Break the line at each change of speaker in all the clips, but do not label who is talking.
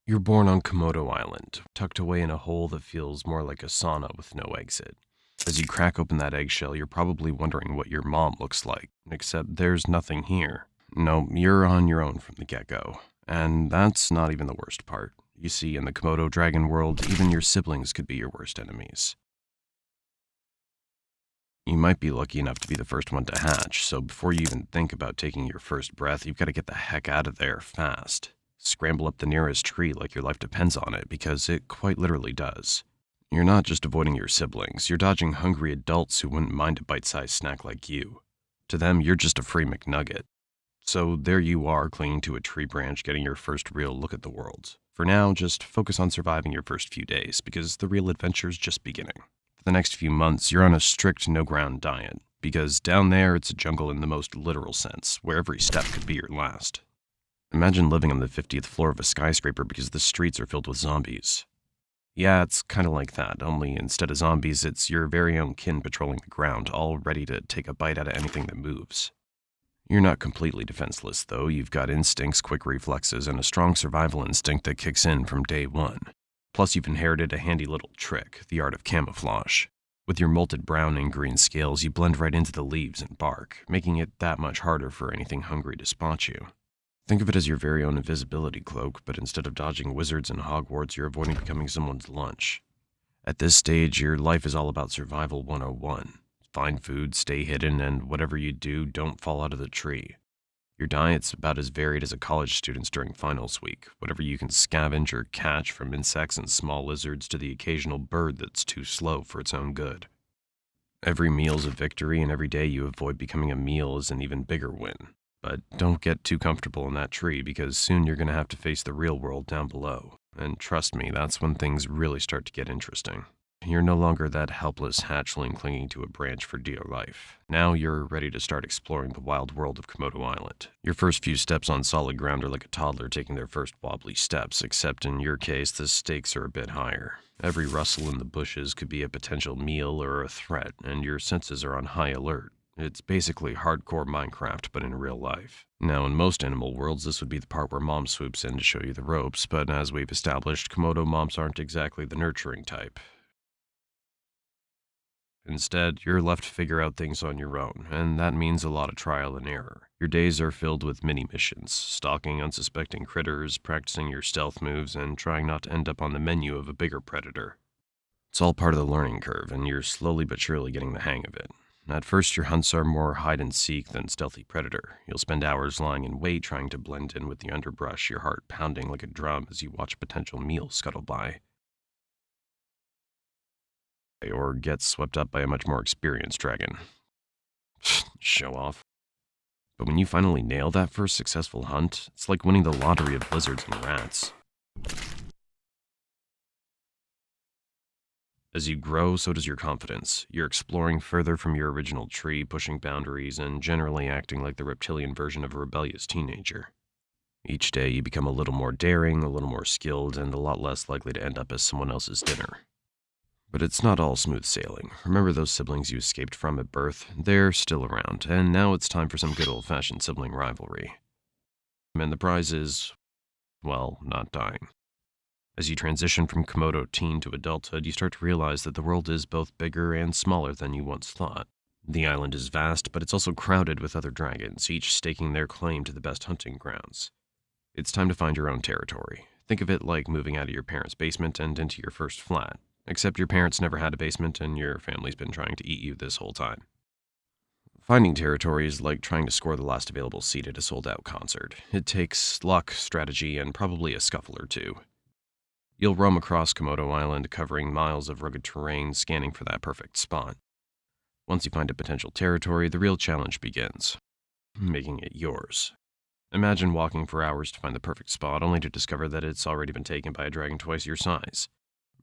You're born on Komodo Island, tucked away in a hole that feels more like a sauna with no exit. As you crack open that eggshell, you're probably wondering what your mom looks like, except there's nothing here. No, you're on your own from the get-go. And that's not even the worst part. You see, in the Komodo Dragon world, even your siblings could be your worst enemies. You might be lucky enough to be the first one to hatch, so before you even think about taking your first breath, you've got to get the heck out of there fast. Scramble up the nearest tree like your life depends on it, because it quite literally does. You're not just avoiding your siblings, you're dodging hungry adults who wouldn't mind a bite-sized snack like you. To them, you're just a free McNugget. So there you are, clinging to a tree branch, getting your first real look at the world. For now, just focus on surviving your first few days, because the real adventure's just beginning. For the next few months, you're on a strict no-ground diet, because down there it's a jungle in the most literal sense, where every step could be your last. Imagine living on the 50th floor of a skyscraper because the streets are filled with zombies. Yeah, it's kinda like that, only instead of zombies, it's your very own kin patrolling the ground, all ready to take a bite out of anything that moves. You're not completely defenseless, though. You've got instincts, quick reflexes, and a strong survival instinct that kicks in from day one. Plus, you've inherited a handy little trick, the art of camouflage. With your molted brown and green scales, you blend right into the leaves and bark, making it that much harder for anything hungry to spot you. Think of it as your very own invisibility cloak, but instead of dodging wizards and Hogwarts, you're avoiding becoming someone's lunch. At this stage, your life is all about survival 101. Find food, stay hidden, and whatever you do, don't fall out of the tree. Your diet's about as varied as a college student's during finals week, whatever you can scavenge or catch, from insects and small lizards to the occasional bird that's too slow for its own good. Every meal's a victory, and every day you avoid becoming a meal is an even bigger win. But don't get too comfortable in that tree, because soon you're going to have to face the real world down below. And trust me, that's when things really start to get interesting. You're no longer that helpless hatchling clinging to a branch for dear life. Now you're ready to start exploring the wild world of Komodo Island. Your first few steps on solid ground are like a toddler taking their first wobbly steps, except in your case, the stakes are a bit higher. Every rustle in the bushes could be a potential meal or a threat, and your senses are on high alert. It's basically hardcore Minecraft, but in real life. Now, in most animal worlds, this would be the part where mom swoops in to show you the ropes, but as we've established, Komodo moms aren't exactly the nurturing type. Instead, you're left to figure out things on your own, and that means a lot of trial and error. Your days are filled with mini-missions, stalking unsuspecting critters, practicing your stealth moves, and trying not to end up on the menu of a bigger predator. It's all part of the learning curve, and you're slowly but surely getting the hang of it. At first, your hunts are more hide-and-seek than stealthy predator. You'll spend hours lying in wait trying to blend in with the underbrush, your heart pounding like a drum as you watch a potential meal scuttle by. Or get swept up by a much more experienced dragon. Show off. But when you finally nail that first successful hunt, it's like winning the lottery of lizards and rats. As you grow, so does your confidence. You're exploring further from your original tree, pushing boundaries, and generally acting like the reptilian version of a rebellious teenager. Each day, you become a little more daring, a little more skilled, and a lot less likely to end up as someone else's dinner. But it's not all smooth sailing. Remember those siblings you escaped from at birth? They're still around, and now it's time for some good old-fashioned sibling rivalry. And the prize is, well, not dying. As you transition from Komodo teen to adulthood, you start to realize that the world is both bigger and smaller than you once thought. The island is vast, but it's also crowded with other dragons, each staking their claim to the best hunting grounds. It's time to find your own territory. Think of it like moving out of your parents' basement and into your first flat. Except your parents never had a basement and your family's been trying to eat you this whole time. Finding territory is like trying to score the last available seat at a sold-out concert. It takes luck, strategy, and probably a scuffle or two. You'll roam across Komodo Island, covering miles of rugged terrain, scanning for that perfect spot. Once you find a potential territory, the real challenge begins. Making it yours. Imagine walking for hours to find the perfect spot, only to discover that it's already been taken by a dragon twice your size.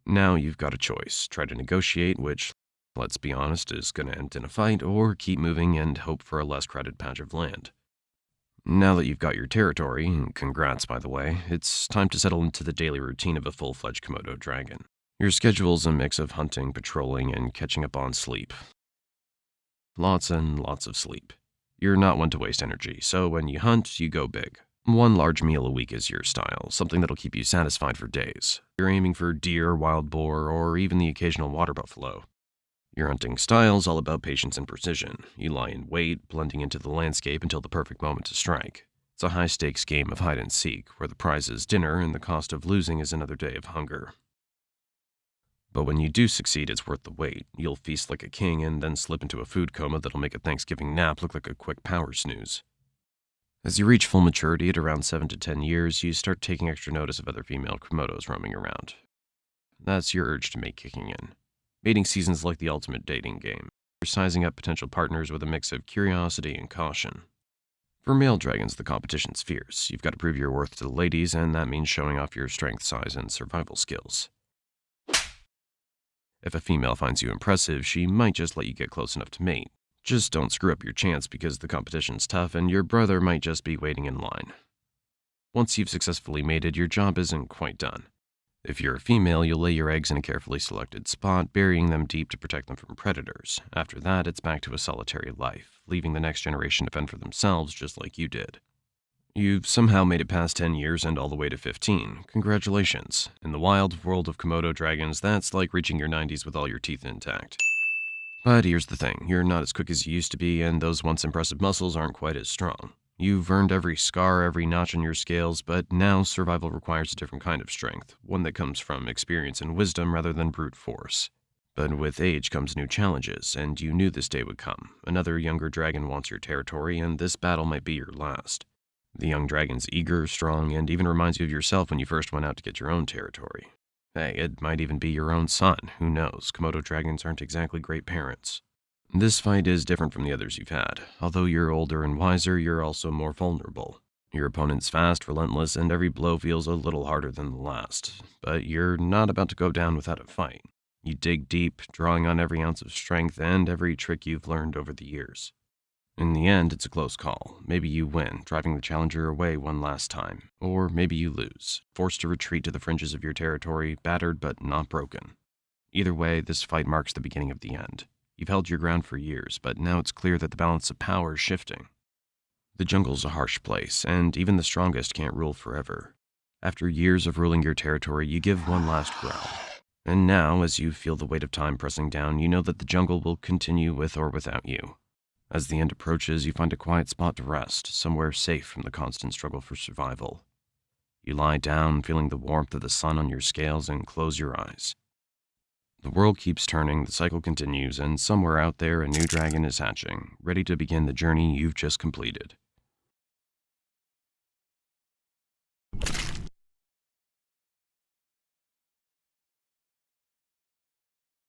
Now you've got a choice. Try to negotiate, which, let's be honest, is going to end in a fight, or keep moving and hope for a less crowded patch of land. Now that you've got your territory, and congrats by the way, it's time to settle into the daily routine of a full-fledged Komodo dragon. Your schedule's a mix of hunting, patrolling, and catching up on sleep. Lots and lots of sleep. You're not one to waste energy, so when you hunt, you go big. One large meal a week is your style, something that'll keep you satisfied for days. You're aiming for deer, wild boar, or even the occasional water buffalo. Your hunting style's all about patience and precision. You lie in wait, blending into the landscape until the perfect moment to strike. It's a high-stakes game of hide and seek, where the prize is dinner and the cost of losing is another day of hunger. But when you do succeed, it's worth the wait. You'll feast like a king and then slip into a food coma that'll make a Thanksgiving nap look like a quick power snooze. As you reach full maturity at around 7 to 10 years, you start taking extra notice of other female Komodos roaming around. That's your urge to mate kicking in. Mating season's like the ultimate dating game. You're sizing up potential partners with a mix of curiosity and caution. For male dragons, the competition's fierce. You've got to prove your worth to the ladies, and that means showing off your strength, size, and survival skills. If a female finds you impressive, she might just let you get close enough to mate. Just don't screw up your chance because the competition's tough and your brother might just be waiting in line. Once you've successfully mated, your job isn't quite done. If you're a female, you'll lay your eggs in a carefully selected spot, burying them deep to protect them from predators. After that, it's back to a solitary life, leaving the next generation to fend for themselves just like you did. You've somehow made it past 10 years and all the way to 15. Congratulations. In the wild world of Komodo dragons, that's like reaching your 90s with all your teeth intact. But here's the thing, you're not as quick as you used to be, and those once impressive muscles aren't quite as strong. You've earned every scar, every notch on your scales, but now survival requires a different kind of strength, one that comes from experience and wisdom rather than brute force. But with age comes new challenges, and you knew this day would come. Another younger dragon wants your territory, and this battle might be your last. The young dragon's eager, strong, and even reminds you of yourself when you first went out to get your own territory. Hey, it might even be your own son, who knows? Komodo dragons aren't exactly great parents. This fight is different from the others you've had. Although you're older and wiser, you're also more vulnerable. Your opponent's fast, relentless, and every blow feels a little harder than the last. But you're not about to go down without a fight. You dig deep, drawing on every ounce of strength and every trick you've learned over the years. In the end, it's a close call. Maybe you win, driving the challenger away one last time. Or maybe you lose, forced to retreat to the fringes of your territory, battered but not broken. Either way, this fight marks the beginning of the end. You've held your ground for years, but now it's clear that the balance of power is shifting. The jungle's a harsh place, and even the strongest can't rule forever. After years of ruling your territory, you give one last growl. And now, as you feel the weight of time pressing down, you know that the jungle will continue with or without you. As the end approaches, you find a quiet spot to rest, somewhere safe from the constant struggle for survival. You lie down, feeling the warmth of the sun on your scales, and close your eyes. The world keeps turning, the cycle continues, and somewhere out there a new dragon is hatching, ready to begin the journey you've just completed.